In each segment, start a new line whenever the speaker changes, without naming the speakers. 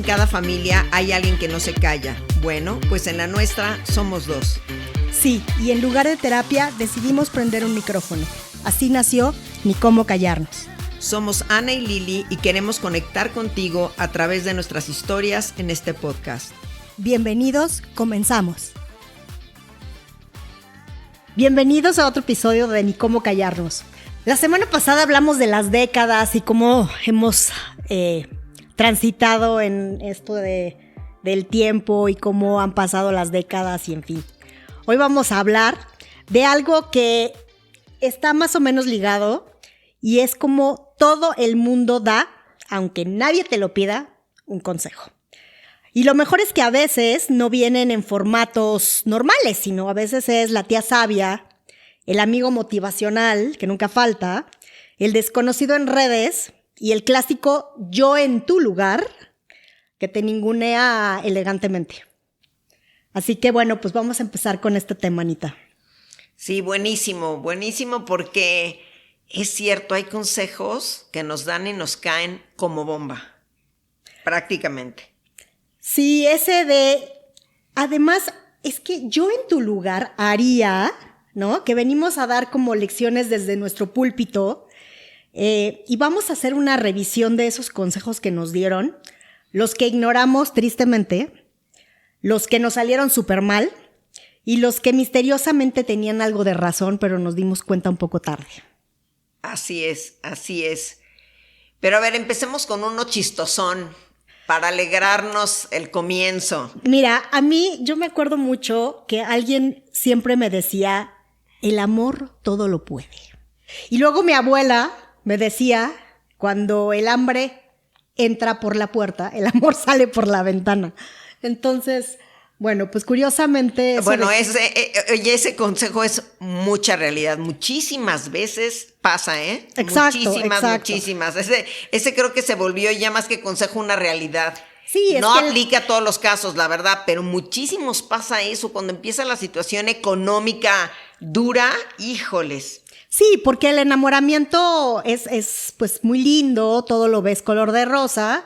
cada familia hay alguien que no se calla. Bueno, pues en la nuestra somos dos.
Sí, y en lugar de terapia decidimos prender un micrófono. Así nació Ni Cómo Callarnos.
Somos Ana y Lili y queremos conectar contigo a través de nuestras historias en este podcast.
Bienvenidos, comenzamos. Bienvenidos a otro episodio de Ni Cómo Callarnos. La semana pasada hablamos de las décadas y cómo hemos transitado en esto del tiempo y cómo han pasado las décadas y en fin. Hoy vamos a hablar de algo que está más o menos ligado y es como todo el mundo da, aunque nadie te lo pida, un consejo. Y lo mejor es que a veces no vienen en formatos normales, sino a veces es la tía sabia, el amigo motivacional, que nunca falta, el desconocido en redes y el clásico yo en tu lugar, que te ningunea elegantemente. Así que bueno, pues vamos a empezar con este tema, Anita.
Sí, buenísimo porque es cierto, hay consejos que nos dan y nos caen como bomba, prácticamente.
Sí, ese de, además, es que yo en tu lugar haría, ¿no? Que venimos a dar como lecciones desde nuestro púlpito y vamos a hacer una revisión de esos consejos que nos dieron, los que ignoramos tristemente, los que nos salieron súper mal y los que misteriosamente tenían algo de razón, pero nos dimos cuenta un poco tarde.
Así es. Pero a ver, empecemos con uno chistosón para alegrarnos el comienzo.
Mira, a mí, yo me acuerdo mucho que alguien siempre me decía, el amor todo lo puede. Y luego mi abuela me decía, cuando el hambre entra por la puerta, el amor sale por la ventana. Entonces, bueno, pues curiosamente...
Bueno, ese consejo es mucha realidad. Muchísimas veces pasa, ¿eh?
Exacto.
Muchísimas. Ese creo que se volvió ya más que consejo una realidad.
Sí, es
no
que
aplica a todos los casos, la verdad, pero muchísimos pasa eso. Cuando empieza la situación económica dura, híjoles.
Sí, porque el enamoramiento es pues muy lindo, todo lo ves color de rosa,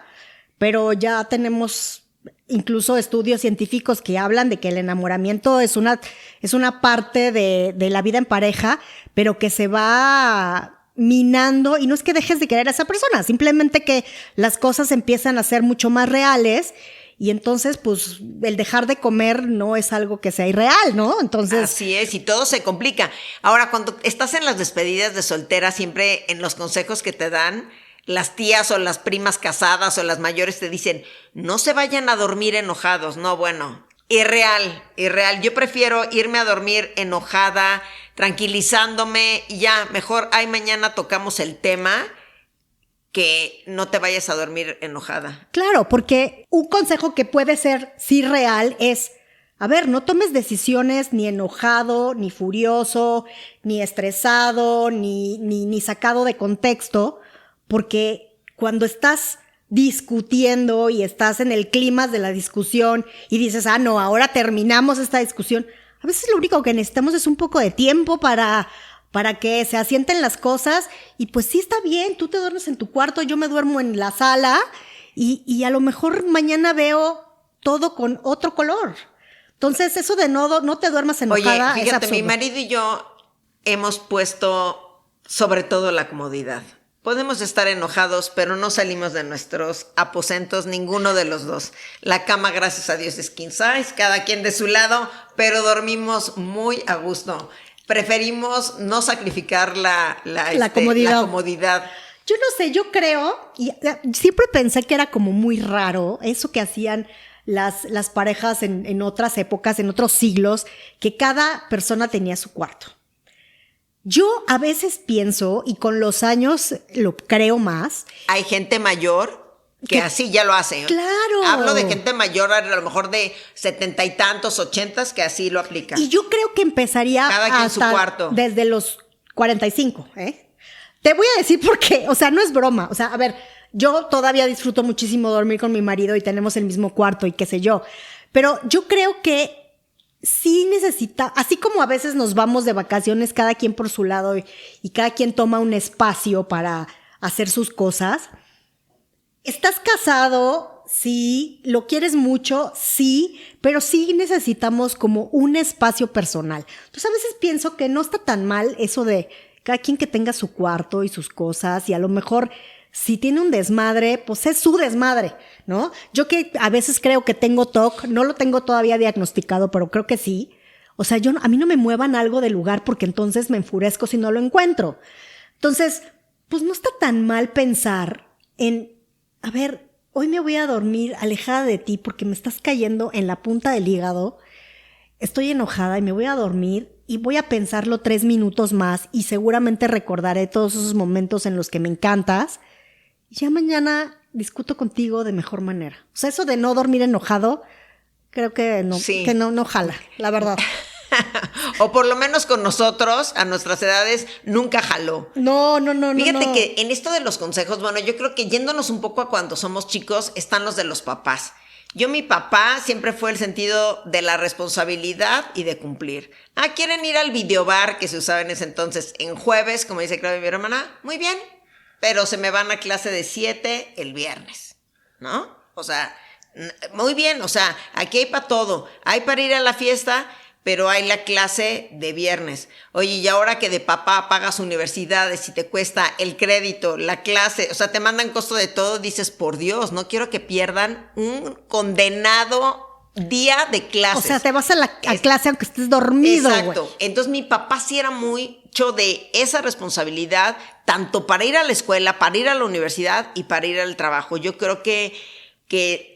pero ya tenemos incluso estudios científicos que hablan de que el enamoramiento es una parte de la vida en pareja, pero que se va minando, y no es que dejes de querer a esa persona, simplemente que las cosas empiezan a ser mucho más reales y entonces pues el dejar de comer no es algo que sea irreal, ¿no? Entonces
así es, y todo se complica. Ahora, cuando estás en las despedidas de soltera, siempre en los consejos que te dan, las tías o las primas casadas o las mayores te dicen, no se vayan a dormir enojados. No, bueno, irreal. Yo prefiero irme a dormir enojada, tranquilizándome y ya, mejor, mañana tocamos el tema, que no te vayas a dormir enojada.
Claro, porque un consejo que puede ser sí real es, a ver, no tomes decisiones ni enojado, ni furioso, ni estresado, ni sacado de contexto, porque cuando estás discutiendo y estás en el clima de la discusión y dices, no, ahora terminamos esta discusión, a veces lo único que necesitamos es un poco de tiempo para que se asienten las cosas y pues sí está bien, tú te duermes en tu cuarto, yo me duermo en la sala y a lo mejor mañana veo todo con otro color. Entonces eso de no te duermas enojada.
Oye, fíjate, mi marido y yo hemos puesto sobre todo la comodidad. Podemos estar enojados, pero no salimos de nuestros aposentos, ninguno de los dos. La cama, gracias a Dios, es king size, cada quien de su lado, pero dormimos muy a gusto. Preferimos no sacrificar la comodidad.
Yo no sé, yo creo, y siempre pensé que era como muy raro eso que hacían las parejas en otras épocas, en otros siglos, que cada persona tenía su cuarto. Yo a veces pienso, y con los años lo creo más.
Hay gente mayor que así ya lo hace.
Claro.
Hablo de gente mayor, a lo mejor de 70 y tantos, 80, que así lo aplica.
Y yo creo que empezaría
cada quien su cuarto.
Desde los 45, Te voy a decir por qué, o sea, no es broma. O sea, a ver, yo todavía disfruto muchísimo dormir con mi marido y tenemos el mismo cuarto y qué sé yo. Pero yo creo que sí necesita, así como a veces nos vamos de vacaciones cada quien por su lado y cada quien toma un espacio para hacer sus cosas, estás casado, sí, lo quieres mucho, sí, pero sí necesitamos como un espacio personal. Entonces a veces pienso que no está tan mal eso de cada quien que tenga su cuarto y sus cosas, y a lo mejor si tiene un desmadre, pues es su desmadre, ¿no? Yo que a veces creo que tengo TOC, no lo tengo todavía diagnosticado, pero creo que sí. O sea, a mí no me muevan algo del lugar porque entonces me enfurezco si no lo encuentro. Entonces, pues no está tan mal pensar en, a ver, hoy me voy a dormir alejada de ti porque me estás cayendo en la punta del hígado, estoy enojada y me voy a dormir y voy a pensarlo 3 minutos más y seguramente recordaré todos esos momentos en los que me encantas y ya mañana discuto contigo de mejor manera. O sea, eso de no dormir enojado, creo que no,
Sí.
que no jala, la verdad.
O por lo menos con nosotros, a nuestras edades, nunca jaló.
No.
Fíjate que en esto de los consejos, bueno, yo creo que yéndonos un poco a cuando somos chicos, están los de los papás. Mi papá siempre fue el sentido de la responsabilidad y de cumplir. ¿Quieren ir al videobar que se usaba en ese entonces en jueves, como dice Claudia, mi hermana? Muy bien, pero se me van a clase de 7 el viernes, ¿no? O sea, muy bien, o sea, aquí hay para todo. Hay para ir a la fiesta, pero hay la clase de viernes. Oye, y ahora que de papá pagas universidades y te cuesta el crédito, la clase, o sea, te mandan costo de todo, dices, por Dios, no quiero que pierdan un condenado día de clases.
O sea, te vas a clase aunque estés dormido, güey.
Exacto. Entonces mi papá sí era mucho de esa responsabilidad, tanto para ir a la escuela, para ir a la universidad y para ir al trabajo. Yo creo que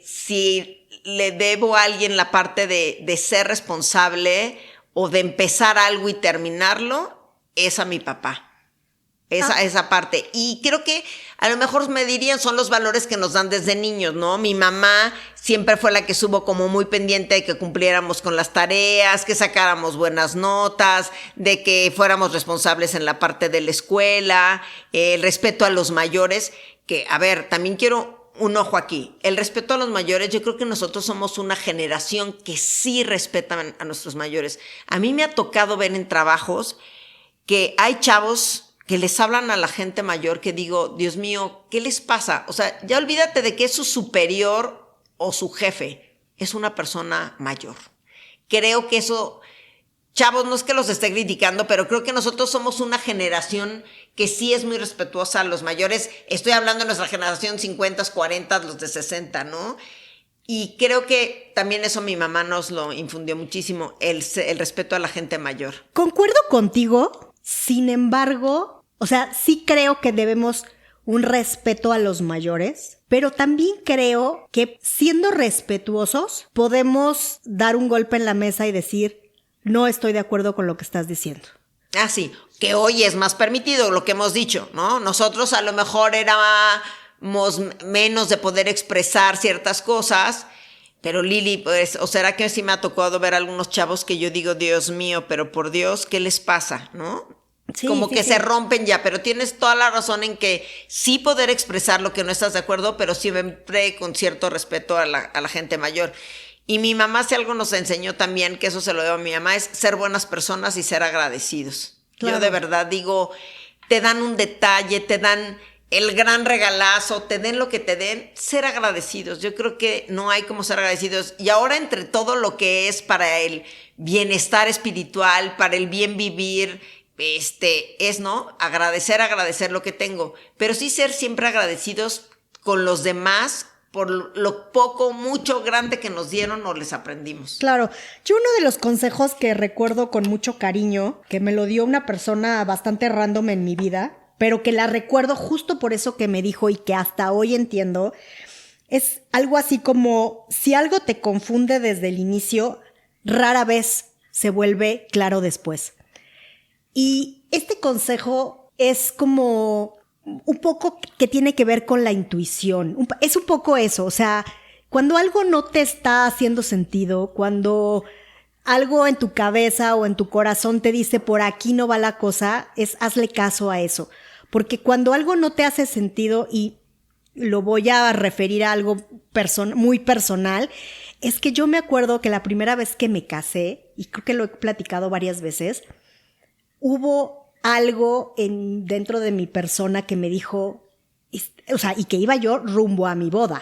si le debo a alguien la parte de ser responsable o de empezar algo y terminarlo, es a mi papá. Esa parte. Y creo que a lo mejor me dirían son los valores que nos dan desde niños, ¿no? Mi mamá siempre fue la que estuvo como muy pendiente de que cumpliéramos con las tareas, que sacáramos buenas notas, de que fuéramos responsables en la parte de la escuela, el respeto a los mayores, que, a ver, también quiero un ojo aquí. El respeto a los mayores, yo creo que nosotros somos una generación que sí respetan a nuestros mayores. A mí me ha tocado ver en trabajos que hay chavos que les hablan a la gente mayor que digo, Dios mío, ¿qué les pasa? O sea, ya olvídate de que es su superior o su jefe. Es una persona mayor. Creo que eso, chavos, no es que los esté criticando, pero creo que nosotros somos una generación que sí es muy respetuosa a los mayores. Estoy hablando de nuestra generación 50, 40, los de 60, ¿no? Y creo que también eso mi mamá nos lo infundió muchísimo, el respeto a la gente mayor.
Concuerdo contigo, sin embargo, o sea, sí creo que debemos un respeto a los mayores, pero también creo que siendo respetuosos podemos dar un golpe en la mesa y decir, no estoy de acuerdo con lo que estás diciendo.
Sí, que hoy es más permitido, lo que hemos dicho, ¿no? Nosotros a lo mejor éramos menos de poder expresar ciertas cosas, pero Lili, pues, o será que sí me ha tocado ver algunos chavos que yo digo, Dios mío, pero por Dios, ¿qué les pasa, no?
Sí,
como
sí,
que
sí.
se rompen ya, pero tienes toda la razón en que sí poder expresar lo que no estás de acuerdo, pero siempre con cierto respeto a la gente mayor. Y mi mamá, si algo nos enseñó también, que eso se lo debo a mi mamá, es ser buenas personas y ser agradecidos. Claro. Yo de verdad digo, te dan un detalle, te dan el gran regalazo, te den lo que te den, ser agradecidos. Yo creo que no hay como ser agradecidos. Y ahora entre todo lo que es para el bienestar espiritual, para el bien vivir, es, ¿no? Agradecer lo que tengo. Pero sí ser siempre agradecidos con los demás, por lo poco, mucho, grande que nos dieron o les aprendimos.
Claro. Yo uno de los consejos que recuerdo con mucho cariño, que me lo dio una persona bastante random en mi vida, pero que la recuerdo justo por eso que me dijo y que hasta hoy entiendo, es algo así como, si algo te confunde desde el inicio, rara vez se vuelve claro después. Y este consejo es como un poco que tiene que ver con la intuición. Es un poco eso, o sea, cuando algo no te está haciendo sentido, cuando algo en tu cabeza o en tu corazón te dice por aquí no va la cosa, hazle caso a eso. Porque cuando algo no te hace sentido, y lo voy a referir a algo muy personal, es que yo me acuerdo que la primera vez que me casé, y creo que lo he platicado varias veces, hubo algo dentro de mi persona que me dijo, o sea, y que iba yo rumbo a mi boda.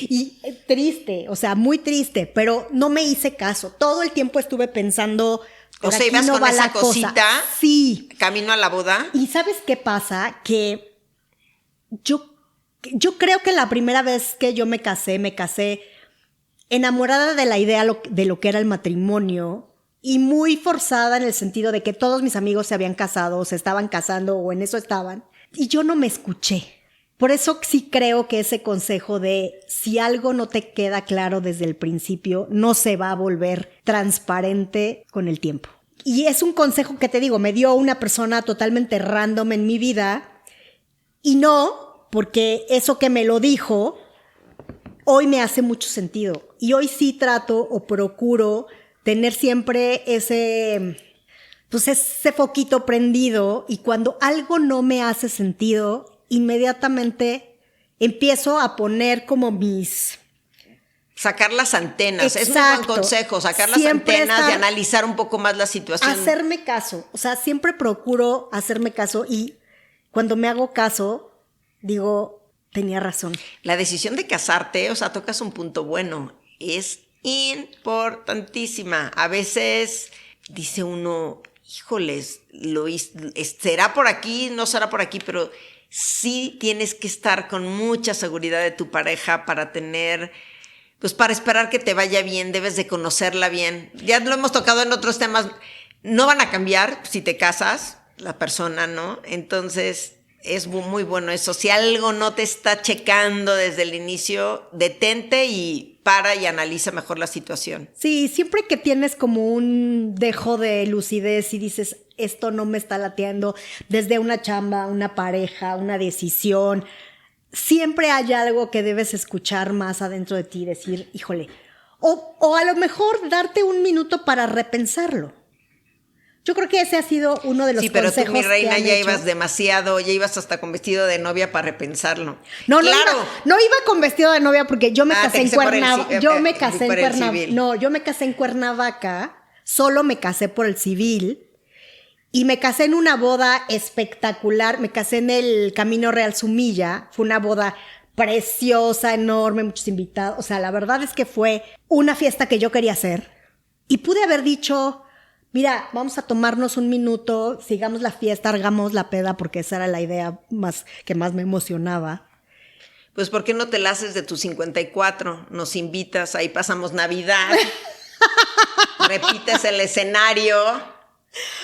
Y triste, o sea, muy triste, pero no me hice caso. Todo el tiempo estuve pensando,
O sea, ibas con esa cosita.
Sí.
Camino a la boda.
¿Y sabes qué pasa? Que yo creo que la primera vez que yo me casé enamorada de la idea de lo que era el matrimonio y muy forzada en el sentido de que todos mis amigos se habían casado, se estaban casando o en eso estaban. Y yo no me escuché. Por eso sí creo que ese consejo de si algo no te queda claro desde el principio, no se va a volver transparente con el tiempo. Y es un consejo que te digo, me dio una persona totalmente random en mi vida y no porque eso que me lo dijo hoy me hace mucho sentido. Y hoy sí trato o procuro tener siempre ese foquito prendido y cuando algo no me hace sentido, inmediatamente empiezo a poner como mis...
Sacar las antenas.
Exacto.
Es un buen consejo, sacar las
Siempre
antenas y analizar un poco más la situación.
Hacerme caso. O sea, siempre procuro hacerme caso y cuando me hago caso, digo, tenía razón.
La decisión de casarte, o sea, tocas un punto bueno. Es importantísima. A veces dice uno, híjoles, será por aquí, no será por aquí, pero sí tienes que estar con mucha seguridad de tu pareja para tener, pues para esperar que te vaya bien, debes de conocerla bien. Ya lo hemos tocado en otros temas, no van a cambiar si te casas, la persona, ¿no? Entonces es muy bueno eso. Si algo no te está checando desde el inicio, detente y para y analiza mejor la situación.
Sí, siempre que tienes como un dejo de lucidez y dices, esto no me está lateando, desde una chamba, una pareja, una decisión, siempre hay algo que debes escuchar más adentro de ti y decir, híjole, o a lo mejor darte un minuto para repensarlo. Yo creo que ese ha sido uno de los consejos.
Sí, pero tú, mi reina, ya ibas demasiado, ya ibas hasta con vestido de novia para repensarlo.
No,
claro.
No iba con vestido de novia porque yo me casé en Cuernavaca. Yo me casé en Cuernavaca. No, yo me casé en Cuernavaca, solo me casé por el civil y me casé en una boda espectacular. Me casé en el Camino Real Sumilla. Fue una boda preciosa, enorme, muchos invitados. O sea, la verdad es que fue una fiesta que yo quería hacer y pude haber dicho... Mira, vamos a tomarnos un minuto, sigamos la fiesta, hagamos la peda, porque esa era la idea que más me emocionaba.
Pues, ¿por qué no te la haces de tus 54? Nos invitas, ahí pasamos Navidad, repites el escenario.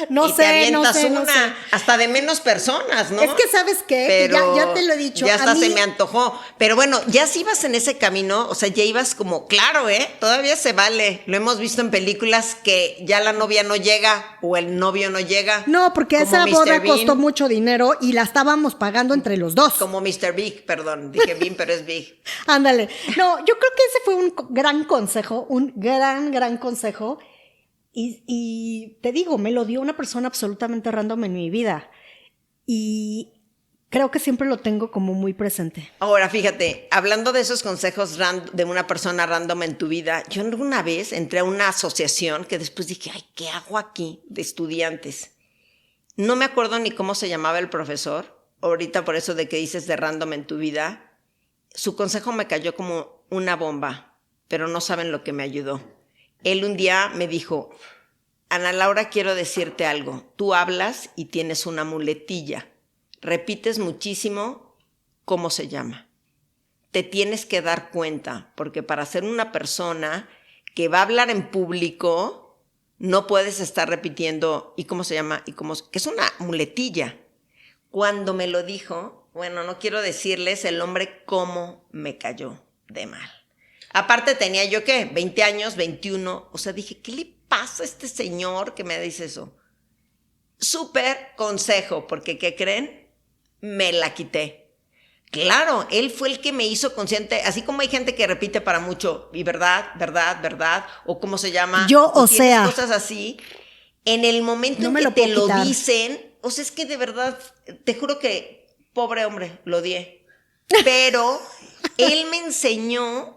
No
y
sé,
te avientas
no sé.
hasta de menos personas, ¿no?
Es que ¿sabes qué?
Pero
ya te lo he dicho.
Ya hasta se me antojó. Pero bueno, ya si ibas en ese camino, o sea, ya ibas como, claro, todavía se vale. Lo hemos visto en películas que ya la novia no llega o el novio no llega.
No, porque esa
Mr.
boda
Bean,
costó mucho dinero y la estábamos pagando entre los dos.
Como Mr. Big, perdón, dije Bean, pero es Big.
Ándale. No, yo creo que ese fue un gran consejo, un gran consejo. Y te digo, me lo dio una persona absolutamente random en mi vida. Y creo que siempre lo tengo como muy presente.
Ahora, fíjate, hablando de esos consejos de una persona random en tu vida, yo alguna vez entré a una asociación que después dije, ay, ¿qué hago aquí? De estudiantes. No me acuerdo ni cómo se llamaba el profesor. Ahorita por eso de que dices de random en tu vida. Su consejo me cayó como una bomba, pero no saben lo que me ayudó. Él un día me dijo, Ana Laura, quiero decirte algo. Tú hablas y tienes una muletilla. Repites muchísimo cómo se llama. Te tienes que dar cuenta, porque para ser una persona que va a hablar en público, no puedes estar repitiendo y cómo se llama, que es una muletilla. Cuando me lo dijo, bueno, no quiero decirles el hombre cómo me cayó de mal. Aparte tenía yo, ¿qué? 20 años, 21. O sea, dije, ¿qué le pasa a este señor que me dice eso? Súper consejo, porque ¿qué creen? Me la quité. Claro, él fue el que me hizo consciente, así como hay gente que repite para mucho, y verdad, o cómo se llama.
Yo, o sea.
Cosas así. En el momento
no
en
me
que
lo
te lo
quitar.
dicen, o sea, es que de verdad, te juro que, pobre hombre, lo odié. Pero él me enseñó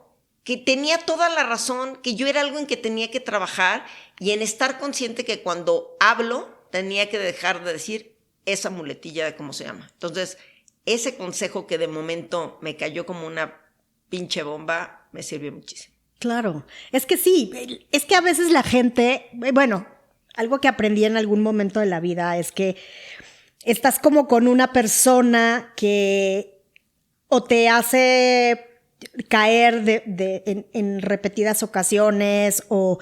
que tenía toda la razón, que yo era algo en que tenía que trabajar y en estar consciente que cuando hablo tenía que dejar de decir esa muletilla de cómo se llama. Entonces, ese consejo que de momento me cayó como una pinche bomba, me sirvió muchísimo.
Claro, es que sí, es que a veces la gente, bueno, algo que aprendí en algún momento de la vida es que estás como con una persona que o te hace caer en repetidas ocasiones o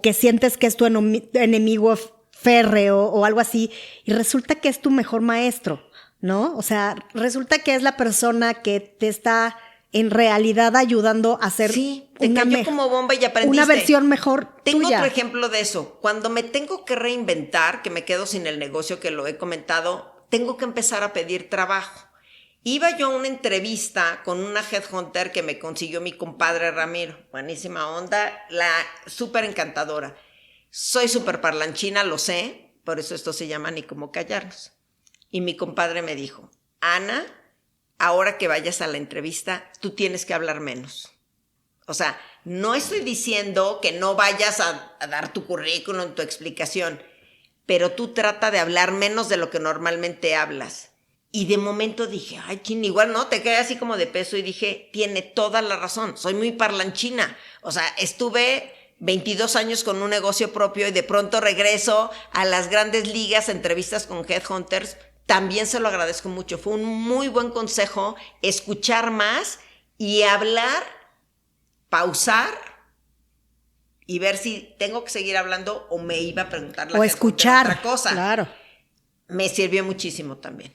que sientes que es tu enemigo férreo o algo así y resulta que es tu mejor maestro, ¿no? O sea, resulta que es la persona que te está en realidad ayudando a hacer
te cayó como bomba y aprendiste.
Una versión mejor
Tengo
tuya.
otro ejemplo de eso. Cuando me tengo que reinventar, que me quedo sin el negocio, que lo he comentado, tengo que empezar a pedir trabajo. Iba yo a una entrevista con una headhunter que me consiguió mi compadre Ramiro. Buenísima onda, la súper encantadora. Soy súper parlanchina, lo sé, por eso esto se llama Ni Cómo Callarnos. Y mi compadre me dijo, Ana, ahora que vayas a la entrevista, tú tienes que hablar menos. O sea, no estoy diciendo que no vayas a dar tu currículum, tu explicación, pero tú trata de hablar menos de lo que normalmente hablas. Y de momento dije, ay, chin, igual no, te quedé así como de peso y dije, tiene toda la razón, soy muy parlanchina. O sea, estuve 22 años con un negocio propio y de pronto regreso a las grandes ligas, entrevistas con headhunters. También se lo agradezco mucho. Fue un muy buen consejo escuchar más y hablar, pausar y ver si tengo que seguir hablando o me iba a preguntar la
o escuchar
otra cosa.
Claro.
Me sirvió muchísimo también.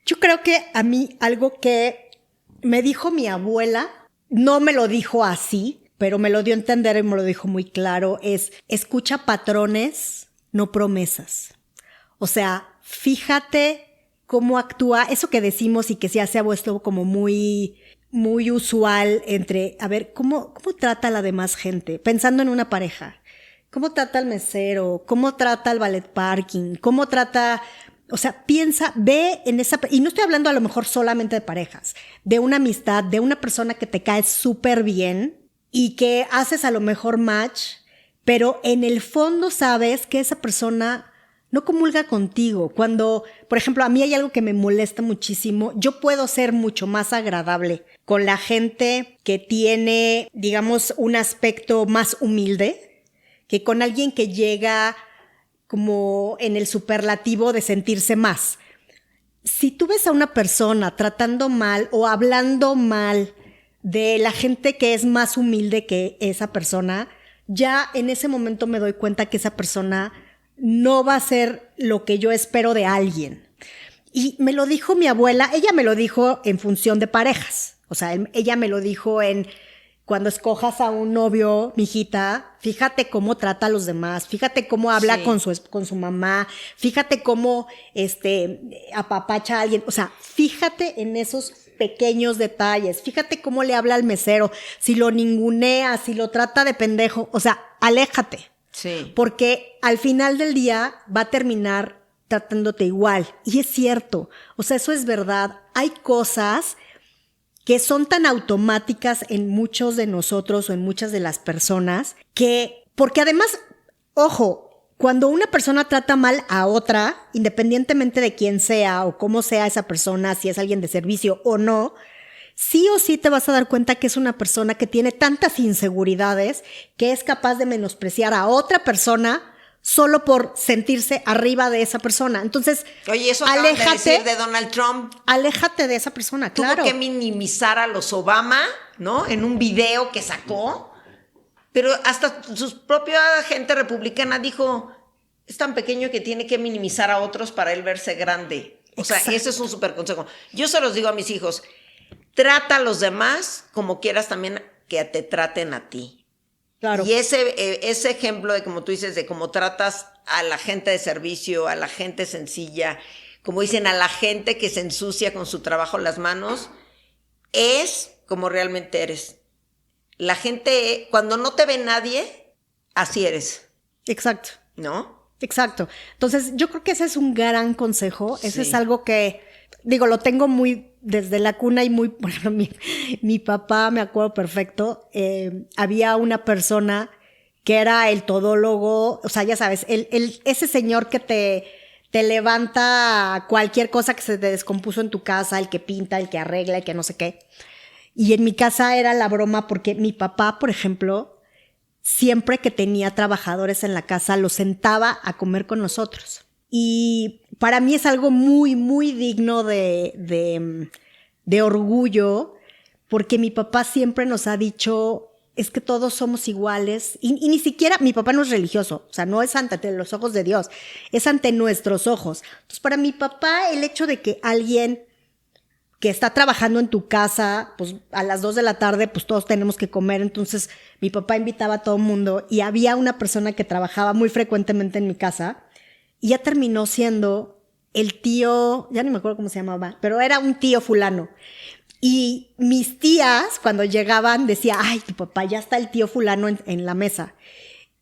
Yo creo que a mí algo que me dijo mi abuela, no me lo dijo así, pero me lo dio a entender y me lo dijo muy claro, es escucha patrones, no promesas. O sea, fíjate cómo actúa, eso que decimos y que ya se ha vuelto como muy usual entre, a ver, ¿cómo trata a la demás gente? Pensando en una pareja. ¿Cómo trata al mesero? ¿Cómo trata al ballet parking? ¿Cómo trata...? O sea, piensa, ve en esa... Y no estoy hablando a lo mejor solamente de parejas, de una amistad, de una persona que te cae súper bien y que haces a lo mejor match, pero en el fondo sabes que esa persona no comulga contigo. Cuando, por ejemplo, a mí hay algo que me molesta muchísimo. Yo puedo ser mucho más agradable con la gente que tiene, digamos, un aspecto más humilde que con alguien que llega como en el superlativo de sentirse más. Si tú ves a una persona tratando mal o hablando mal de la gente que es más humilde que esa persona, ya en ese momento me doy cuenta que esa persona no va a ser lo que yo espero de alguien. Y me lo dijo mi abuela, ella me lo dijo en función de parejas. O sea, ella me lo dijo en... Cuando escojas a un novio, mijita, fíjate cómo trata a los demás, fíjate cómo habla con su mamá, fíjate cómo apapacha a alguien. O sea, fíjate en esos pequeños detalles, fíjate cómo le habla al mesero, si lo ningunea, si lo trata de pendejo. O sea, aléjate.
Sí.
Porque al final del día va a terminar tratándote igual. Y es cierto. O sea, eso es verdad. Hay cosas que son tan automáticas en muchos de nosotros o en muchas de las personas que, porque además, ojo, cuando una persona trata mal a otra, independientemente de quién sea o cómo sea esa persona, si es alguien de servicio o no, sí o sí te vas a dar cuenta que es una persona que tiene tantas inseguridades que es capaz de menospreciar a otra persona solo por sentirse arriba de esa persona. Entonces,
oye, eso acaban de decir de Donald Trump.
Aléjate de esa persona, claro.
Tuvo que minimizar a los Obama, ¿no? En un video que sacó. Pero hasta su propia gente republicana dijo, es tan pequeño que tiene que minimizar a otros para él verse grande. O sea, ese es un súper consejo. Yo se los digo a mis hijos, trata a los demás como quieras también que te traten a ti. Claro. Y ese ejemplo de, como tú dices, de cómo tratas a la gente de servicio, a la gente sencilla, como dicen, a la gente que se ensucia con su trabajo las manos, es como realmente eres. La gente, cuando no te ve nadie, así eres.
Exacto.
¿No?
Exacto. Entonces, yo creo que ese es un gran consejo. Ese es algo que, digo, lo tengo muy desde la cuna y muy, bueno, mi papá, me acuerdo perfecto, había una persona que era el todólogo, o sea, ya sabes, ese señor que te levanta cualquier cosa que se te descompuso en tu casa, el que pinta, el que arregla, el que no sé qué. Y en mi casa era la broma porque mi papá, por ejemplo, siempre que tenía trabajadores en la casa, los sentaba a comer con nosotros. Y para mí es algo muy, muy digno de orgullo, porque mi papá siempre nos ha dicho, es que todos somos iguales. Y ni siquiera, mi papá no es religioso, o sea, no es ante los ojos de Dios, es ante nuestros ojos. Entonces, para mi papá, el hecho de que alguien que está trabajando en tu casa, pues a las 2 de la tarde, pues todos tenemos que comer. Entonces mi papá invitaba a todo el mundo y había una persona que trabajaba muy frecuentemente en mi casa y ya terminó siendo el tío, ya no me acuerdo cómo se llamaba, pero era un tío fulano. Y mis tías, cuando llegaban, decía, ay, tu papá, ya está el tío fulano en la mesa.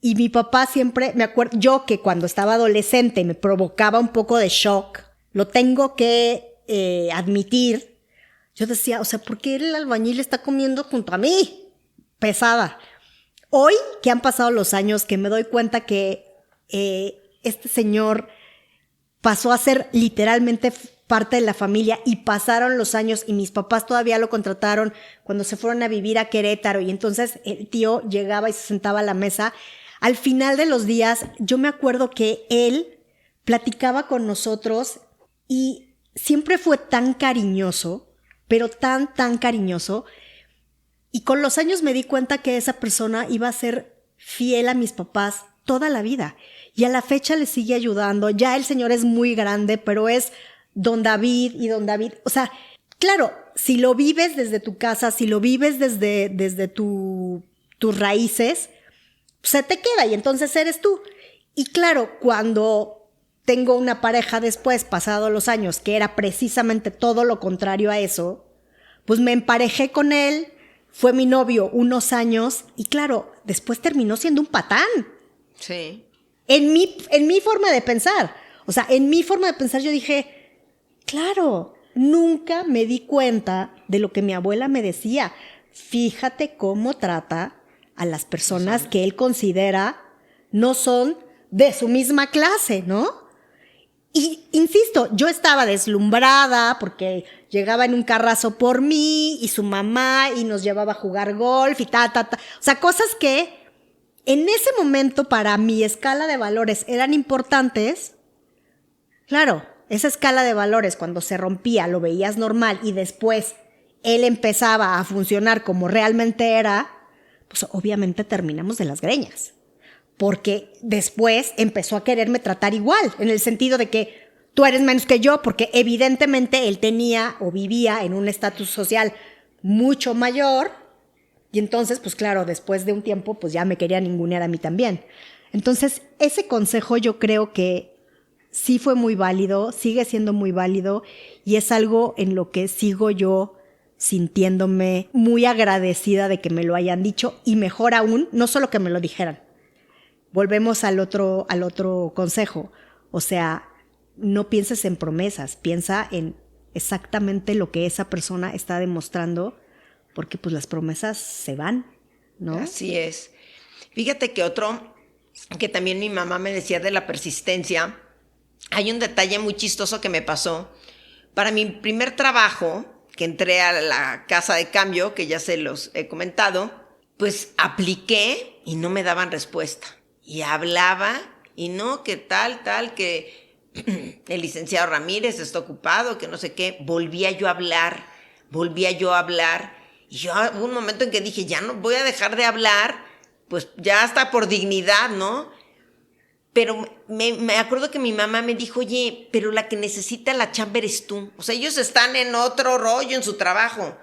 Y mi papá siempre, me acuerdo, yo que cuando estaba adolescente me provocaba un poco de shock, lo tengo que admitir, yo decía, o sea, ¿por qué el albañil está comiendo junto a mí? Pesada. Hoy que han pasado los años, que me doy cuenta que este señor pasó a ser literalmente parte de la familia y pasaron los años y mis papás todavía lo contrataron cuando se fueron a vivir a Querétaro y entonces el tío llegaba y se sentaba a la mesa. Al final de los días, yo me acuerdo que él platicaba con nosotros y siempre fue tan cariñoso, pero tan cariñoso. Y con los años me di cuenta que esa persona iba a ser fiel a mis papás toda la vida. Y a la fecha le sigue ayudando. Ya el señor es muy grande, pero es don David y don David. O sea, claro, si lo vives desde tu casa, si lo vives desde tus raíces, se te queda y entonces eres tú. Y claro, cuando tengo una pareja después, pasado los años, que era precisamente todo lo contrario a eso, pues me emparejé con él, fue mi novio unos años y claro, después terminó siendo un patán.
Sí.
En mi forma de pensar. O sea, en mi forma de pensar yo dije, claro, nunca me di cuenta de lo que mi abuela me decía. Fíjate cómo trata a las personas que él considera no son de su misma clase, ¿no? Y insisto, yo estaba deslumbrada porque llegaba en un carrazo por mí y su mamá y nos llevaba a jugar golf y ta. O sea, cosas que en ese momento para mi escala de valores eran importantes. Claro, esa escala de valores cuando se rompía lo veías normal y después él empezaba a funcionar como realmente era, pues obviamente terminamos de las greñas. Porque después empezó a quererme tratar igual, en el sentido de que tú eres menos que yo, porque evidentemente él tenía o vivía en un estatus social mucho mayor, y entonces, pues claro, después de un tiempo, pues ya me quería ningunear a mí también. Entonces, ese consejo yo creo que sí fue muy válido, sigue siendo muy válido, y es algo en lo que sigo yo sintiéndome muy agradecida de que me lo hayan dicho, y mejor aún, no solo que me lo dijeran. Volvemos al otro consejo. O sea, no pienses en promesas, piensa en exactamente lo que esa persona está demostrando, porque pues las promesas se van, ¿no?
Así es. Fíjate que otro que también mi mamá me decía de la persistencia, hay un detalle muy chistoso que me pasó. Para mi primer trabajo, que entré a la casa de cambio, que ya se los he comentado, pues apliqué y no me daban respuesta. Y hablaba, y no, que tal, que el licenciado Ramírez está ocupado, que no sé qué. Volvía yo a hablar. Y yo hubo un momento en que dije, ya no voy a dejar de hablar, pues ya hasta por dignidad, ¿no? Pero me acuerdo que mi mamá me dijo, oye, pero la que necesita la chamba eres tú. O sea, ellos están en otro rollo en su trabajo.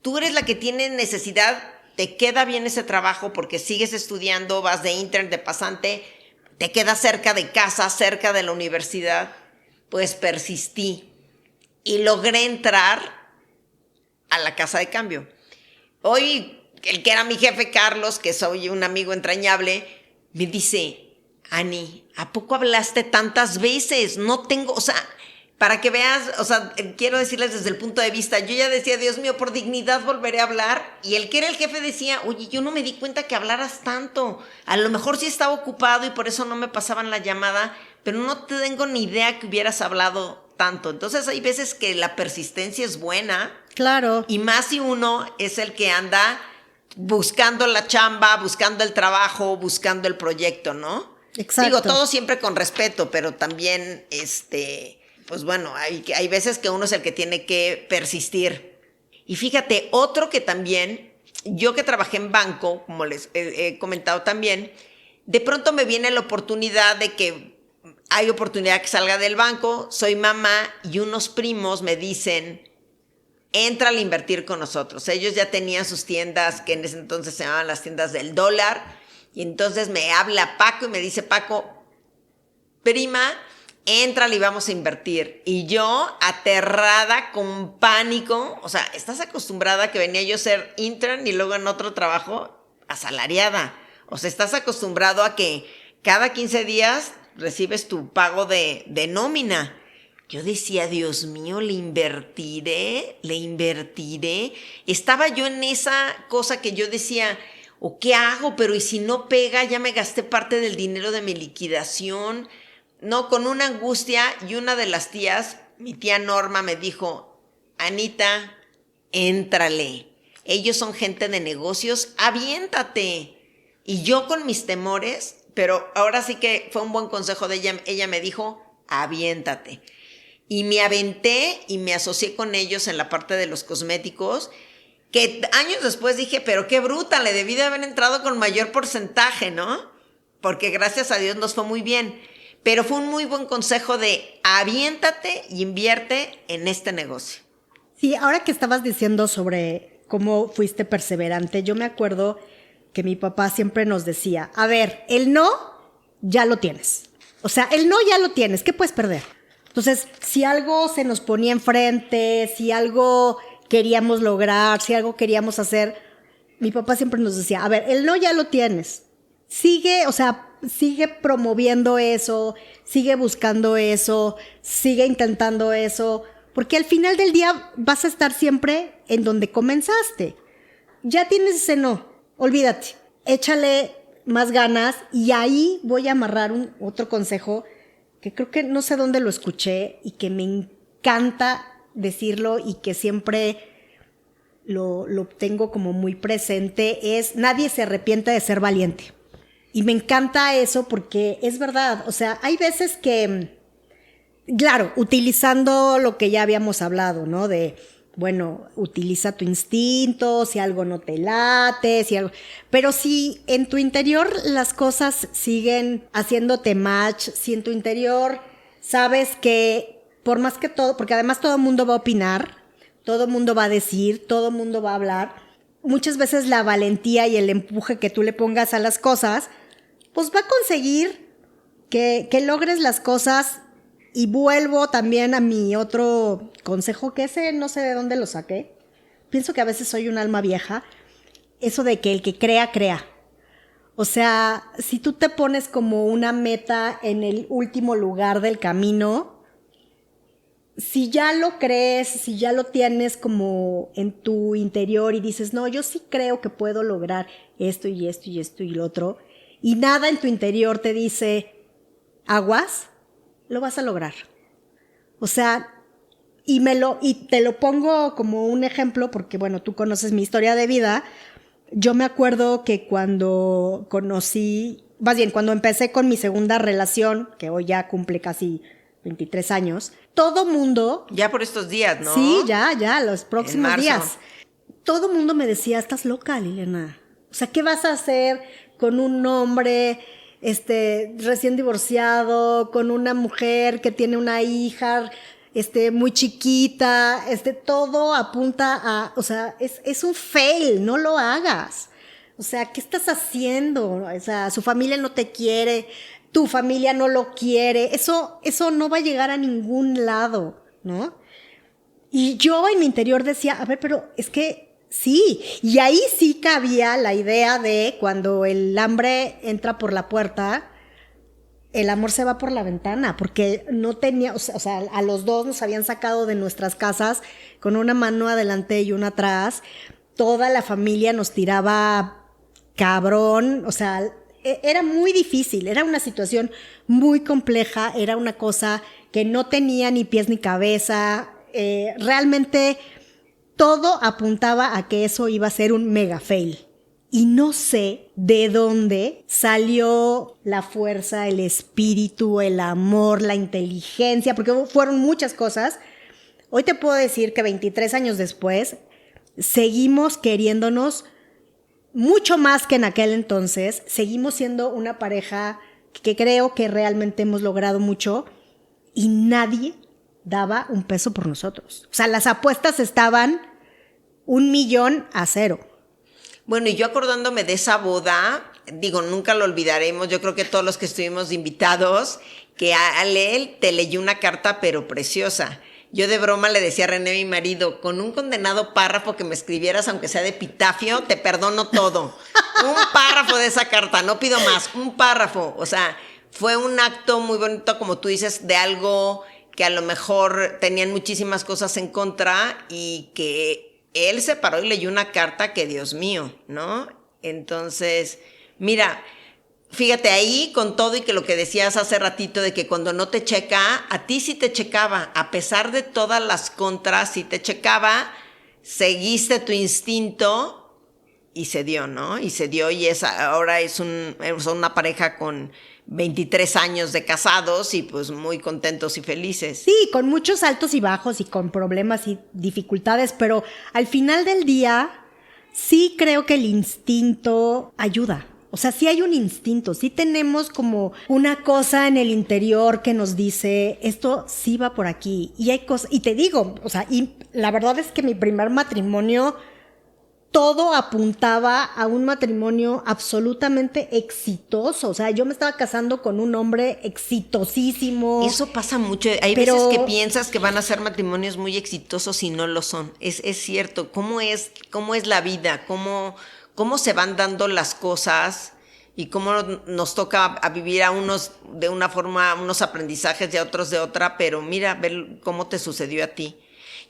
Tú eres la que tiene necesidad. Te queda bien ese trabajo porque sigues estudiando, vas de intern, de pasante, te quedas cerca de casa, cerca de la universidad. Pues persistí y logré entrar a la casa de cambio. Hoy, el que era mi jefe, Carlos, que soy un amigo entrañable, me dice, Ani, ¿a poco hablaste tantas veces? No tengo, o sea, para que veas, o sea, quiero decirles desde el punto de vista, yo ya decía, Dios mío, por dignidad volveré a hablar, y el que era el jefe decía, oye, yo no me di cuenta que hablaras tanto, a lo mejor sí estaba ocupado y por eso no me pasaban la llamada, pero no tengo ni idea que hubieras hablado tanto. Entonces hay veces que la persistencia es buena.
Claro.
Y más si uno es el que anda buscando la chamba, buscando el trabajo, buscando el proyecto, ¿no?
Exacto.
Digo, todo siempre con respeto, pero también, pues bueno, hay veces que uno es el que tiene que persistir. Y fíjate, otro que también, yo que trabajé en banco, como les he comentado también, de pronto me viene la oportunidad de que hay oportunidad que salga del banco, soy mamá y unos primos me dicen, entra a invertir con nosotros. Ellos ya tenían sus tiendas, que en ese entonces se llamaban las tiendas del dólar, y entonces me habla Paco y me dice, Paco, prima, entra y vamos a invertir. Y yo, aterrada, con pánico, o sea, estás acostumbrada a que venía yo a ser intern y luego en otro trabajo asalariada. O sea, estás acostumbrado a que cada 15 días recibes tu pago de nómina. Yo decía, Dios mío, le invertiré. Estaba yo en esa cosa que yo decía, ¿o qué hago? Pero ¿y si no pega? Ya me gasté parte del dinero de mi liquidación. No, con una angustia. Y una de las tías, mi tía Norma, me dijo, Anita, éntrale. Ellos son gente de negocios, aviéntate. Y yo con mis temores, pero ahora sí que fue un buen consejo de ella. Ella me dijo, aviéntate. Y me aventé y me asocié con ellos en la parte de los cosméticos, que años después dije, pero qué bruta, le debí de haber entrado con mayor porcentaje, ¿no? Porque gracias a Dios nos fue muy bien. Pero fue un muy buen consejo de aviéntate y invierte en este negocio.
Sí, ahora que estabas diciendo sobre cómo fuiste perseverante, yo me acuerdo que mi papá siempre nos decía, a ver, el no ya lo tienes. O sea, el no ya lo tienes, ¿qué puedes perder? Entonces, si algo se nos ponía enfrente, si algo queríamos lograr, si algo queríamos hacer, mi papá siempre nos decía, a ver, el no ya lo tienes. Sigue promoviendo eso, sigue buscando eso, sigue intentando eso, porque al final del día vas a estar siempre en donde comenzaste. Ya tienes ese no, olvídate, échale más ganas y ahí voy a amarrar otro consejo que creo que no sé dónde lo escuché y que me encanta decirlo y que siempre lo tengo como muy presente, es nadie se arrepiente de ser valiente. Y me encanta eso porque es verdad, o sea, hay veces que, claro, utilizando lo que ya habíamos hablado, ¿no? De, bueno, utiliza tu instinto, si algo no te late, pero si en tu interior las cosas siguen haciéndote match, si en tu interior sabes que por más que todo, porque además todo el mundo va a opinar, todo el mundo va a decir, todo el mundo va a hablar, muchas veces la valentía y el empuje que tú le pongas a las cosas, pues va a conseguir que logres las cosas. Y vuelvo también a mi otro consejo, que ese no sé de dónde lo saqué. Pienso que a veces soy un alma vieja. Eso de que el que crea, crea. O sea, si tú te pones como una meta en el último lugar del camino, si ya lo crees, si ya lo tienes como en tu interior y dices, no, yo sí creo que puedo lograr esto y esto y esto y lo otro, y nada en tu interior te dice, aguas, lo vas a lograr. O sea, y te lo pongo como un ejemplo porque, bueno, tú conoces mi historia de vida. Yo me acuerdo que cuando cuando empecé con mi segunda relación, que hoy ya cumple casi 23 años, todo mundo...
Ya por estos días, ¿no?
Sí, ya, los próximos días. Todo mundo me decía, estás loca, Liliana. O sea, ¿qué vas a hacer con un hombre recién divorciado, con una mujer que tiene una hija, muy chiquita, todo apunta a, o sea, es un fail, no lo hagas. O sea, ¿qué estás haciendo? O sea, su familia no te quiere, tu familia no lo quiere, eso no va a llegar a ningún lado, ¿no? Y yo en mi interior decía, a ver, pero es que sí, y ahí sí cabía la idea de cuando el hambre entra por la puerta, el amor se va por la ventana, porque no tenía, o sea, a los dos nos habían sacado de nuestras casas con una mano adelante y una atrás, toda la familia nos tiraba cabrón, o sea, era muy difícil, era una situación muy compleja, era una cosa que no tenía ni pies ni cabeza, realmente todo apuntaba a que eso iba a ser un mega fail. Y no sé de dónde salió la fuerza, el espíritu, el amor, la inteligencia, porque fueron muchas cosas. Hoy te puedo decir que 23 años después seguimos queriéndonos mucho más que en aquel entonces. Seguimos siendo una pareja que creo que realmente hemos logrado mucho y nadie daba un peso por nosotros. O sea, las apuestas estaban 1,000,000 a 0.
Bueno, y yo acordándome de esa boda, digo, nunca lo olvidaremos, yo creo que todos los que estuvimos invitados, que Ale te leyó una carta pero preciosa. Yo de broma le decía a René, mi marido, con un condenado párrafo que me escribieras, aunque sea de epitafio, te perdono todo. Un párrafo de esa carta, no pido más, un párrafo. O sea, fue un acto muy bonito, como tú dices, de algo que a lo mejor tenían muchísimas cosas en contra y que él se paró y leyó una carta que, Dios mío, ¿no? Entonces, mira, fíjate ahí con todo y que lo que decías hace ratito de que cuando no te checa, a ti sí te checaba, a pesar de todas las contras, sí te checaba, seguiste tu instinto y se dio, ¿no? Y se dio y ahora son una pareja con 23 años de casados y pues muy contentos y felices.
Sí, con muchos altos y bajos y con problemas y dificultades, pero al final del día sí creo que el instinto ayuda. O sea, sí hay un instinto, sí tenemos como una cosa en el interior que nos dice, esto sí va por aquí. Y hay cosas, y te digo, o sea, y la verdad es que mi primer matrimonio, todo apuntaba a un matrimonio absolutamente exitoso. O sea, yo me estaba casando con un hombre exitosísimo.
Eso pasa mucho. Hay veces que piensas que van a ser matrimonios muy exitosos y no lo son. Es cierto. ¿Cómo es la vida? ¿Cómo se van dando las cosas? Y cómo nos toca a vivir a unos de una forma, unos aprendizajes y a otros de otra. Pero mira, ver cómo te sucedió a ti.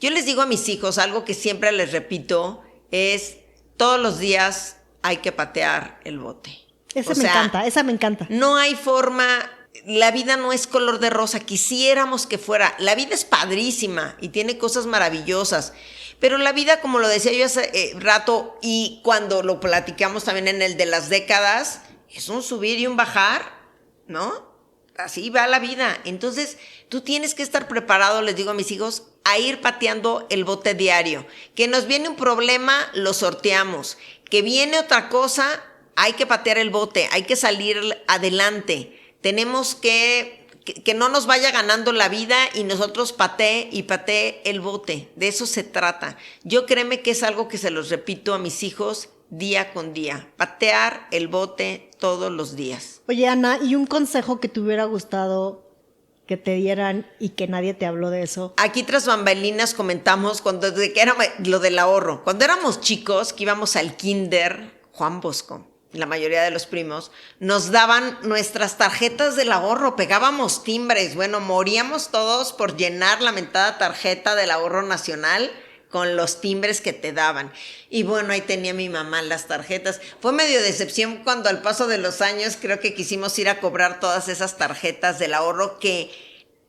Yo les digo a mis hijos, algo que siempre les repito, es todos los días hay que patear el bote.
Esa me encanta.
No hay forma, la vida no es color de rosa, quisiéramos que fuera. La vida es padrísima y tiene cosas maravillosas, pero la vida, como lo decía yo hace rato, y cuando lo platicamos también en el de las décadas, es un subir y un bajar, ¿no? Así va la vida. Entonces, tú tienes que estar preparado, les digo a mis hijos, a ir pateando el bote diario. Que nos viene un problema, lo sorteamos. Que viene otra cosa, hay que patear el bote, hay que salir adelante. Tenemos que no nos vaya ganando la vida y nosotros patee el bote. De eso se trata. Yo créeme que es algo que se los repito a mis hijos día con día. Patear el bote todos los días.
Oye, Ana, ¿y un consejo que te hubiera gustado que te dieran y que nadie te habló de eso?
Aquí tras bambalinas comentamos que era lo del ahorro. Cuando éramos chicos, que íbamos al kinder, Juan Bosco, la mayoría de los primos, nos daban nuestras tarjetas del ahorro, pegábamos timbres. Bueno, moríamos todos por llenar la mentada tarjeta del ahorro nacional con los timbres que te daban. Y bueno, ahí tenía mi mamá las tarjetas. Fue medio decepción cuando al paso de los años creo que quisimos ir a cobrar todas esas tarjetas del ahorro que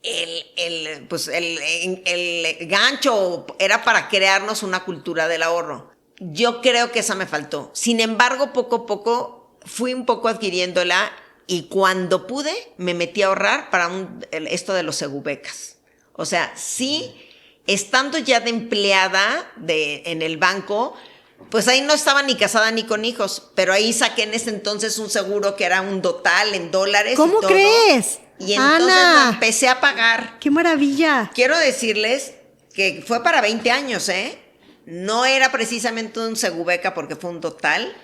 el gancho era para crearnos una cultura del ahorro. Yo creo que esa me faltó. Sin embargo, poco a poco fui un poco adquiriéndola y cuando pude me metí a ahorrar para esto de los segubecas. O sea, sí, estando ya de empleada en el banco, pues ahí no estaba ni casada ni con hijos, pero ahí saqué en ese entonces un seguro que era un total en dólares.
¿Cómo
y todo.
¿Crees?
Y entonces
Ana,
empecé a pagar.
¡Qué maravilla!
Quiero decirles que fue para 20 años, ¿eh? No era precisamente un Segubeca porque fue un total,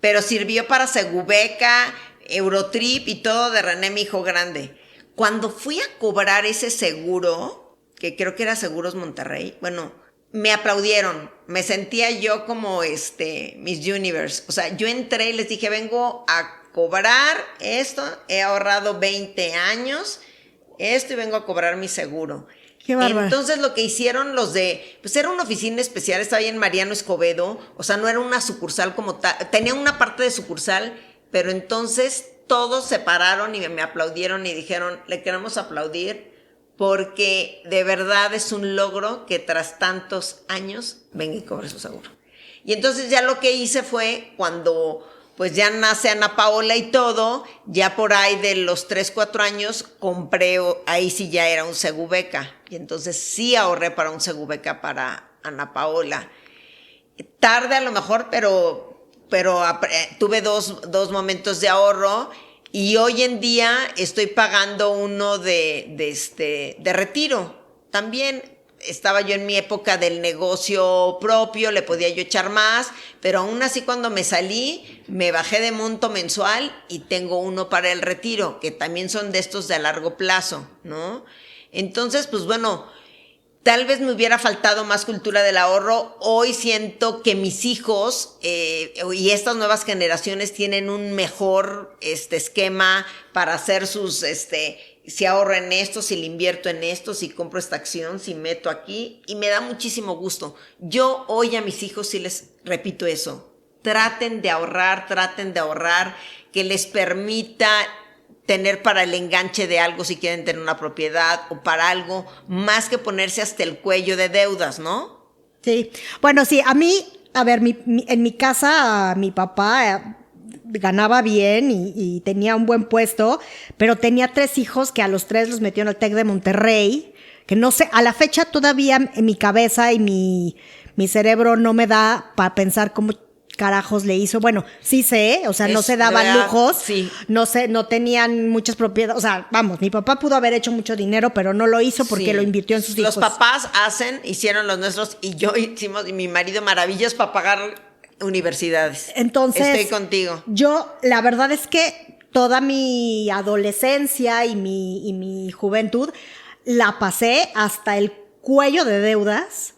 pero sirvió para Segubeca, Eurotrip y todo de René, mi hijo grande. Cuando fui a cobrar ese seguro, que creo que era Seguros Monterrey, bueno, me aplaudieron. Me sentía yo como Miss Universe. O sea, yo entré y les dije, vengo a cobrar esto, he ahorrado 20 años, esto y vengo a cobrar mi seguro.
Qué bárbaro.
Entonces lo que hicieron pues era una oficina especial, estaba ahí en Mariano Escobedo, o sea, no era una sucursal como tal, tenía una parte de sucursal, pero entonces todos se pararon y me aplaudieron y dijeron, le queremos aplaudir porque de verdad es un logro que tras tantos años venga y cobre su seguro. Y entonces ya lo que hice fue cuando pues ya nace Ana Paola y todo, ya por ahí de los 3, 4 años compré, ahí sí ya era un Segubeca. Y entonces sí ahorré para un Segubeca para Ana Paola. Tarde a lo mejor, pero tuve dos momentos de ahorro y hoy en día estoy pagando uno de retiro. También estaba yo en mi época del negocio propio, le podía yo echar más, pero aún así cuando me salí, me bajé de monto mensual y tengo uno para el retiro, que también son de estos de a largo plazo, ¿no? Entonces, pues bueno, tal vez me hubiera faltado más cultura del ahorro. Hoy siento que mis hijos y estas nuevas generaciones tienen un mejor esquema para hacer sus, si ahorro en esto, si le invierto en esto, si compro esta acción, si meto aquí. Y me da muchísimo gusto. Yo hoy a mis hijos sí les repito eso. Traten de ahorrar, que les permita tener para el enganche de algo si quieren tener una propiedad o para algo, más que ponerse hasta el cuello de deudas, ¿no?
Sí, bueno, sí, a mí, a ver, en mi casa mi papá ganaba bien y tenía un buen puesto, pero tenía 3 hijos que a los 3 los metió en el TEC de Monterrey, que no sé, a la fecha todavía en mi cabeza y mi cerebro no me da para pensar cómo carajos le hizo. Bueno, sí sé, o sea, no se daban lujos,
sí.
no tenían muchas propiedades, o sea, vamos, mi papá pudo haber hecho mucho dinero, pero no lo hizo porque
sí.
lo invirtió en sus hijos.
Los papás hicieron los nuestros y yo hicimos, y mi marido maravillas para pagar universidades.
Entonces,
estoy contigo.
Yo, la verdad es que toda mi adolescencia y mi juventud la pasé hasta el cuello de deudas.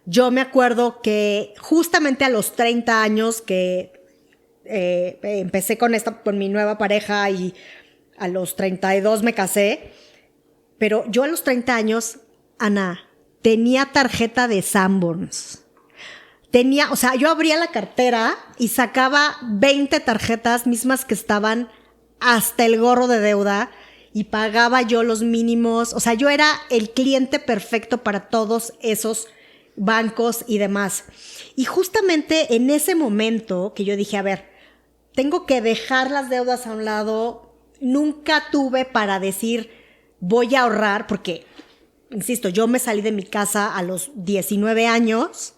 Yo me acuerdo que justamente a los 30 años que empecé con mi nueva pareja y a los 32 me casé, pero yo a los 30 años, Ana, tenía tarjeta de Sanborns. O sea, yo abría la cartera y sacaba 20 tarjetas mismas que estaban hasta el gorro de deuda y pagaba yo los mínimos. O sea, yo era el cliente perfecto para todos esos bancos y demás. Y justamente en ese momento que yo dije, a ver, tengo que dejar las deudas a un lado, nunca tuve para decir voy a ahorrar, porque, insisto, yo me salí de mi casa a los 19 años,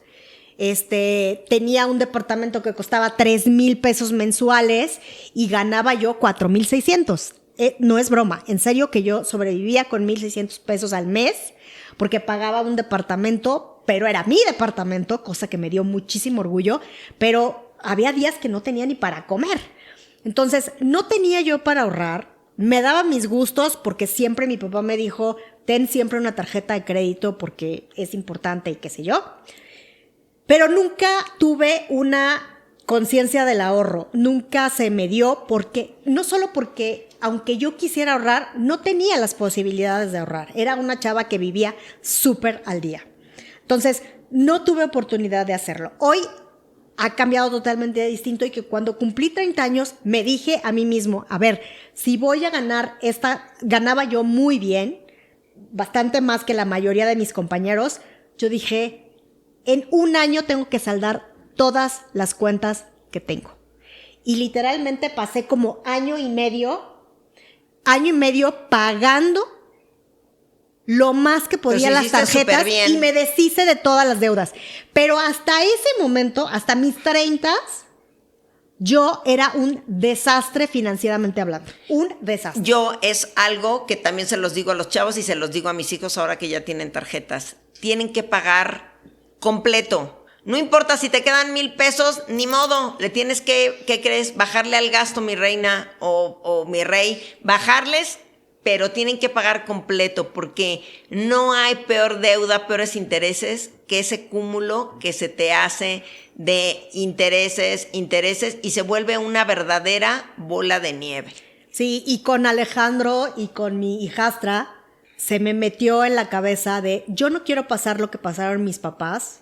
tenía un departamento que costaba 3,000 pesos mensuales y ganaba yo 4,600. No es broma, en serio que yo sobrevivía con 1,600 pesos al mes porque pagaba un departamento, pero era mi departamento, cosa que me dio muchísimo orgullo, pero había días que no tenía ni para comer. Entonces, no tenía yo para ahorrar, me daba mis gustos porque siempre mi papá me dijo, ten siempre una tarjeta de crédito porque es importante y qué sé yo. Pero nunca tuve una conciencia del ahorro, nunca se me dio no solo porque aunque yo quisiera ahorrar, no tenía las posibilidades de ahorrar. Era una chava que vivía súper al día. Entonces, no tuve oportunidad de hacerlo. Hoy ha cambiado totalmente distinto y que cuando cumplí 30 años me dije a mí mismo, a ver, si voy a ganar ganaba yo muy bien, bastante más que la mayoría de mis compañeros. Yo dije, en un año tengo que saldar todas las cuentas que tengo. Y literalmente pasé como año y medio pagando lo más que podía las tarjetas y me deshice de todas las deudas. Pero hasta ese momento, hasta mis 30, yo era un desastre financieramente hablando. Un desastre.
Yo es algo que también se los digo a los chavos y se los digo a mis hijos ahora que ya tienen tarjetas. Tienen que pagar completo. No importa si te quedan 1,000 pesos, ni modo, le tienes que, ¿qué crees? Bajarle al gasto, mi reina o mi rey, bajarles, pero tienen que pagar completo porque no hay peor deuda, peores intereses que ese cúmulo que se te hace de intereses y se vuelve una verdadera bola de nieve.
Sí, y con Alejandro y con mi hijastra se me metió en la cabeza de yo no quiero pasar lo que pasaron mis papás,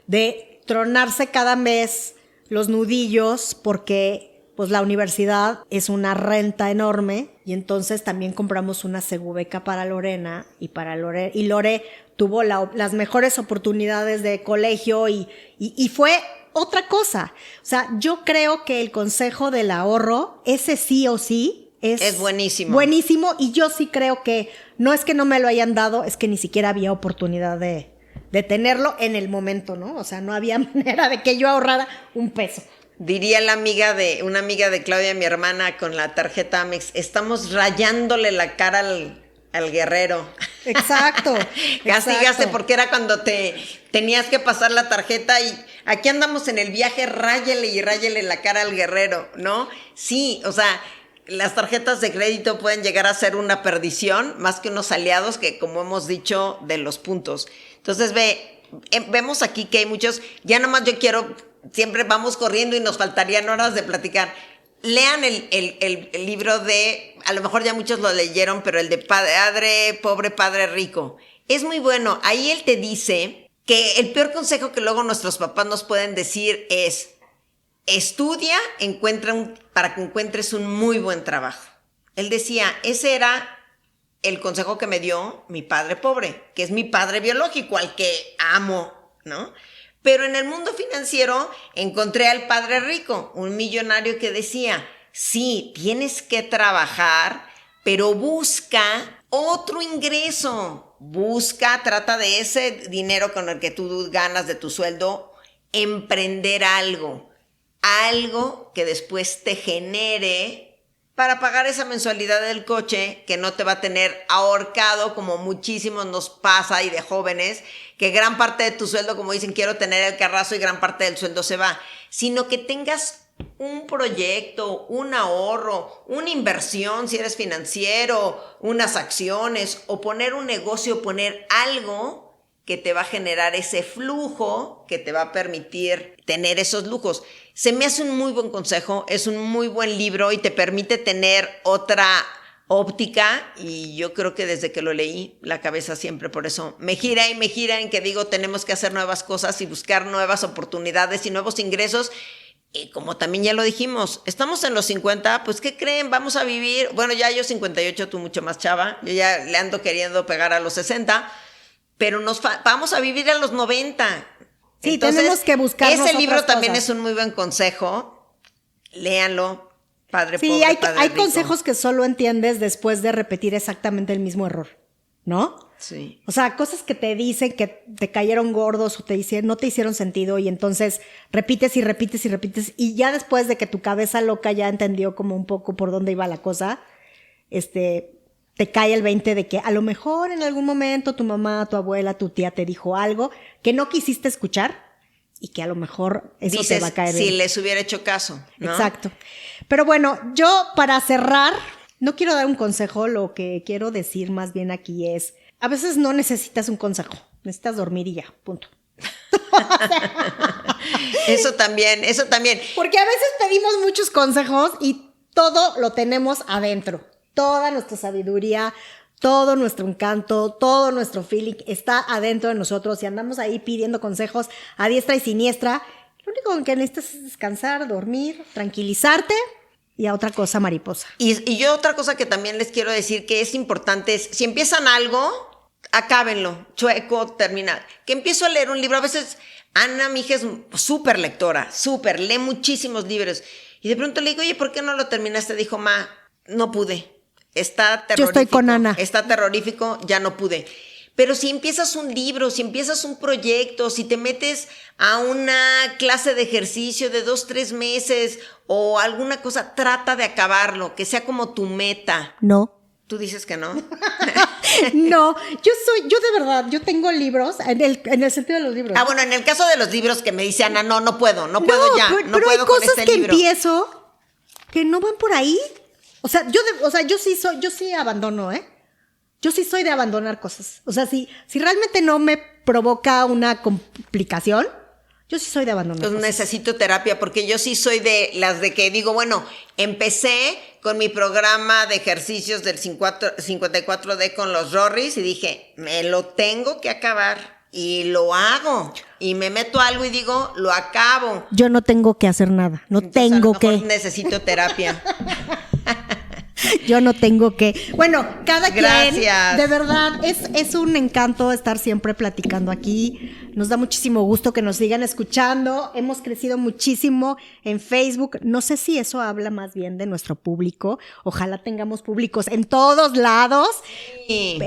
de tronarse cada mes los nudillos porque pues la universidad es una renta enorme y entonces también compramos una segubeca para Lorena y Lore tuvo las mejores oportunidades de colegio y fue otra cosa. O sea, yo creo que el consejo del ahorro, ese sí o sí, es
buenísimo.
Buenísimo, y yo sí creo que no es que no me lo hayan dado, es que ni siquiera había oportunidad de tenerlo en el momento, ¿no? O sea, no había manera de que yo ahorrara un peso.
Diría una amiga de Claudia, mi hermana, con la tarjeta Amex, estamos rayándole la cara al guerrero.
Exacto.
Castigaste porque era cuando tenías que pasar la tarjeta y aquí andamos en el viaje, ráyele la cara al guerrero, ¿no? Sí, o sea, las tarjetas de crédito pueden llegar a ser una perdición más que unos aliados que, como hemos dicho, de los puntos. Entonces vemos aquí que hay muchos, ya nomás yo quiero, siempre vamos corriendo y nos faltarían horas de platicar. Lean el libro de, a lo mejor ya muchos lo leyeron, pero el de Padre Pobre, Padre Rico. Es muy bueno. Ahí él te dice que el peor consejo que luego nuestros papás nos pueden decir es: estudia, para que encuentres un muy buen trabajo. Él decía, ese era el consejo que me dio mi padre pobre, que es mi padre biológico, al que amo, ¿no? Pero en el mundo financiero encontré al padre rico, un millonario que decía, sí, tienes que trabajar, pero busca otro ingreso. Trata de ese dinero con el que tú ganas de tu sueldo, emprender algo que después te genere para pagar esa mensualidad del coche que no te va a tener ahorcado, como muchísimos nos pasa, y de jóvenes, que gran parte de tu sueldo, como dicen, quiero tener el carrazo, y gran parte del sueldo se va, sino que tengas un proyecto, un ahorro, una inversión, si eres financiero, unas acciones, o poner un negocio, poner algo que te va a generar ese flujo que te va a permitir tener esos lujos. Se me hace un muy buen consejo, es un muy buen libro y te permite tener otra óptica, y yo creo que desde que lo leí, la cabeza siempre por eso me gira en que digo, tenemos que hacer nuevas cosas y buscar nuevas oportunidades y nuevos ingresos. Y como también ya lo dijimos, estamos en los 50, pues ¿qué creen? Vamos a vivir, bueno, ya yo 58, tú mucho más chava, yo ya le ando queriendo pegar a los 60, pero vamos a vivir a los 90.
Sí,
entonces,
tenemos que buscar
ese libro
cosas.
también es un muy buen consejo. Léanlo, Padre
sí,
Pobre,
hay
Padre
hay
Rico.
consejos que solo entiendes después de repetir exactamente el mismo error, ¿no?
Sí.
O sea, cosas que te dicen que te cayeron gordos o no te hicieron sentido, y entonces repites y ya después de que tu cabeza loca ya entendió como un poco por dónde iba la cosa, te cae el 20 de que a lo mejor en algún momento tu mamá, tu abuela, tu tía te dijo algo que no quisiste escuchar y que a lo mejor eso
dices,
te va a caer
si
bien.
les hubiera hecho caso, ¿no?
Exacto. Pero bueno, yo para cerrar, no quiero dar un consejo, lo que quiero decir más bien aquí es, a veces no necesitas un consejo, necesitas dormir y ya, punto.
Eso también.
Porque a veces pedimos muchos consejos y todo lo tenemos adentro. Toda nuestra sabiduría, todo nuestro encanto, todo nuestro feeling está adentro de nosotros y andamos ahí pidiendo consejos a diestra y siniestra. Lo único que necesitas es descansar, dormir, tranquilizarte y a otra cosa mariposa.
Y yo otra cosa que también les quiero decir que es importante es, si empiezan algo, acábenlo, chueco, termina. Que empiezo a leer un libro, a veces Ana, mi hija, es súper lectora, lee muchísimos libros. Y de pronto le digo, oye, ¿por qué no lo terminaste? Dijo, ma, no pude. Está terrorífico.
Yo estoy con Ana.
Está terrorífico, ya no pude. Pero si empiezas un libro, si empiezas un proyecto, si te metes a una clase de ejercicio de 2-3 meses o alguna cosa, trata de acabarlo, que sea como tu meta.
No.
¿Tú dices que no?
No, yo de verdad, yo tengo libros, en el sentido de los libros.
Bueno, en el caso de los libros que me dice Ana, no puedo ya,
pero
no puedo
hay
con
cosas
este
que
libro.
empiezo que no van por ahí. O sea, yo sí abandono, ¿eh? Yo sí soy de abandonar cosas. O sea, si realmente no me provoca una complicación, yo sí soy de abandonar
Entonces
cosas.
necesito terapia porque yo sí soy de las de que digo, bueno, empecé con mi programa de ejercicios del 54D con los Rorris y dije, me lo tengo que acabar. y lo hago. Y me meto a algo y digo, lo acabo.
Yo no tengo que hacer nada, no
Entonces,
tengo
a lo mejor
que.
necesito terapia.
Yo no tengo que. Bueno, cada
Gracias.
quien, de verdad, es un encanto estar siempre platicando aquí. Nos da muchísimo gusto que nos sigan escuchando. Hemos crecido muchísimo en Facebook. No sé si eso habla más bien de nuestro público. Ojalá tengamos públicos en todos lados.
Sí.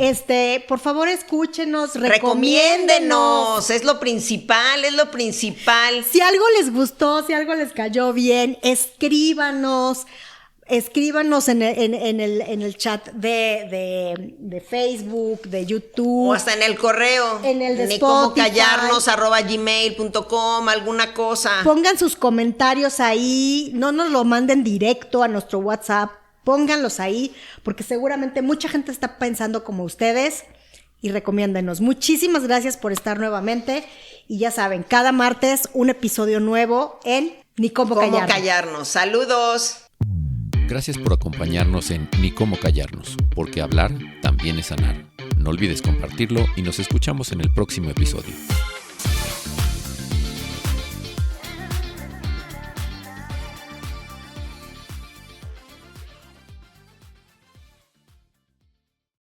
Por favor, escúchenos, recomiéndenos.
Recomiéndenos, es lo principal, es lo principal.
Si algo les gustó, si algo les cayó bien, escríbanos en el chat de Facebook, de YouTube.
O hasta en el correo.
En el de
Ni cómo
Spotify.
callarnos @gmail.com, alguna cosa.
Pongan sus comentarios ahí, no nos lo manden directo a nuestro WhatsApp, pónganlos ahí, porque seguramente mucha gente está pensando como ustedes y recomiéndenos. Muchísimas gracias por estar nuevamente y ya saben, cada martes un episodio nuevo en Ni Cómo
Callarnos. Saludos.
Gracias por acompañarnos en Ni Cómo Callarnos, porque hablar también es sanar. No olvides compartirlo y nos escuchamos en el próximo episodio.